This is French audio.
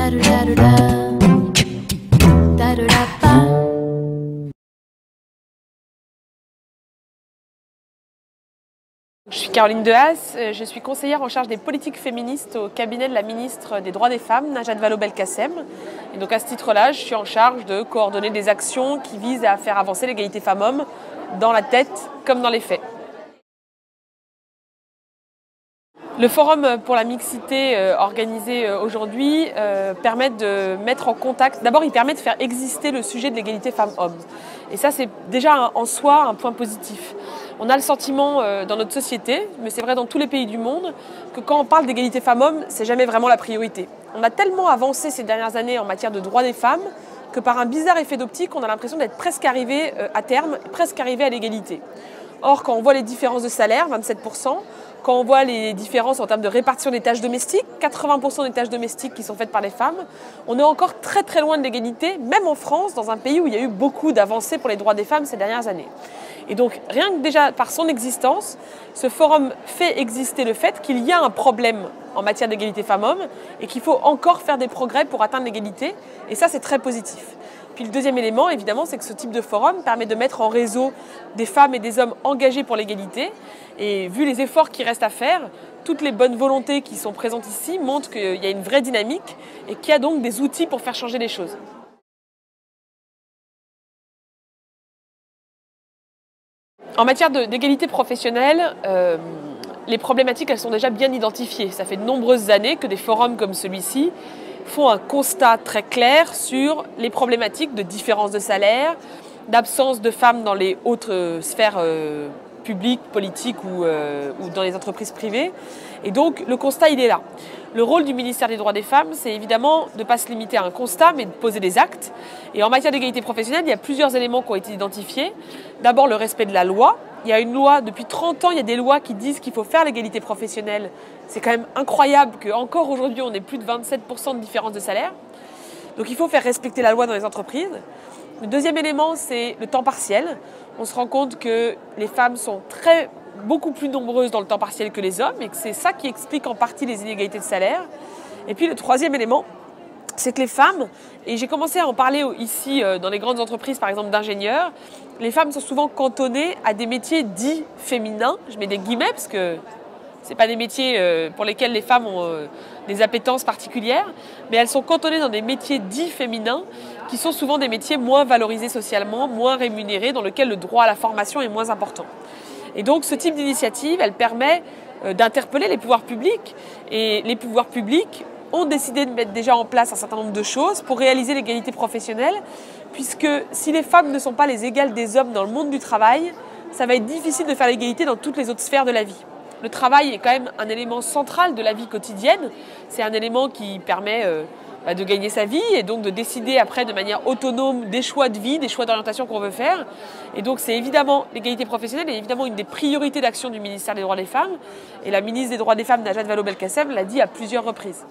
Je suis Caroline Dehaas, je suis conseillère en charge des politiques féministes au cabinet de la ministre des Droits des Femmes, Najat Vallaud-Belkacem. Et donc à ce titre-là, je suis en charge de coordonner des actions qui visent à faire avancer l'égalité femmes-hommes dans la tête comme dans les faits. Le forum pour la mixité organisé aujourd'hui permet de mettre en contact, d'abord il permet de faire exister le sujet de l'égalité femmes-hommes. Et ça c'est déjà en soi un point positif. On a le sentiment dans notre société, mais c'est vrai dans tous les pays du monde, que quand on parle d'égalité femmes-hommes, c'est jamais vraiment la priorité. On a tellement avancé ces dernières années en matière de droits des femmes que par un bizarre effet d'optique, on a l'impression d'être presque arrivé à terme, presque arrivé à l'égalité. Or, quand on voit les différences de salaire, 27%, quand on voit les différences en termes de répartition des tâches domestiques, 80% des tâches domestiques qui sont faites par les femmes, on est encore très très loin de l'égalité, même en France, dans un pays où il y a eu beaucoup d'avancées pour les droits des femmes ces dernières années. Et donc, rien que déjà par son existence, ce forum fait exister le fait qu'il y a un problème en matière d'égalité femmes-hommes et qu'il faut encore faire des progrès pour atteindre l'égalité. Et ça, c'est très positif. Puis le deuxième élément, évidemment, c'est que ce type de forum permet de mettre en réseau des femmes et des hommes engagés pour l'égalité. Et vu les efforts qui restent à faire, toutes les bonnes volontés qui sont présentes ici montrent qu'il y a une vraie dynamique et qu'il y a donc des outils pour faire changer les choses. En matière d'égalité professionnelle, les problématiques elles sont déjà bien identifiées. Ça fait de nombreuses années que des forums comme celui-ci font un constat très clair sur les problématiques de différence de salaire, d'absence de femmes dans les hautes sphères publiques, politiques ou dans les entreprises privées. Et donc le constat il est là. Le rôle du ministère des Droits des Femmes, c'est évidemment de ne pas se limiter à un constat, mais de poser des actes. Et en matière d'égalité professionnelle, il y a plusieurs éléments qui ont été identifiés. D'abord le respect de la loi. Il y a une loi, depuis 30 ans, il y a des lois qui disent qu'il faut faire l'égalité professionnelle. C'est quand même incroyable qu'encore aujourd'hui, on ait plus de 27% de différence de salaire. Donc il faut faire respecter la loi dans les entreprises. Le deuxième élément, c'est le temps partiel. On se rend compte que les femmes sont beaucoup plus nombreuses dans le temps partiel que les hommes et que c'est ça qui explique en partie les inégalités de salaire. Et puis le troisième élément, c'est que les femmes, et j'ai commencé à en parler ici dans les grandes entreprises par exemple d'ingénieurs, les femmes sont souvent cantonnées à des métiers dits féminins, je mets des guillemets parce que ce n'est pas des métiers pour lesquels les femmes ont des appétences particulières, mais elles sont cantonnées dans des métiers dits féminins qui sont souvent des métiers moins valorisés socialement, moins rémunérés, dans lesquels le droit à la formation est moins important. Et donc ce type d'initiative, elle permet d'interpeller les pouvoirs publics. Et les pouvoirs publics ont décidé de mettre déjà en place un certain nombre de choses pour réaliser l'égalité professionnelle, puisque si les femmes ne sont pas les égales des hommes dans le monde du travail, ça va être difficile de faire l'égalité dans toutes les autres sphères de la vie. Le travail est quand même un élément central de la vie quotidienne. C'est un élément qui permet de gagner sa vie et donc de décider après de manière autonome des choix de vie, des choix d'orientation qu'on veut faire. Et donc c'est évidemment l'égalité professionnelle est évidemment une des priorités d'action du ministère des Droits des Femmes. Et la ministre des Droits des Femmes, Najat Vallaud-Belkacem, l'a dit à plusieurs reprises.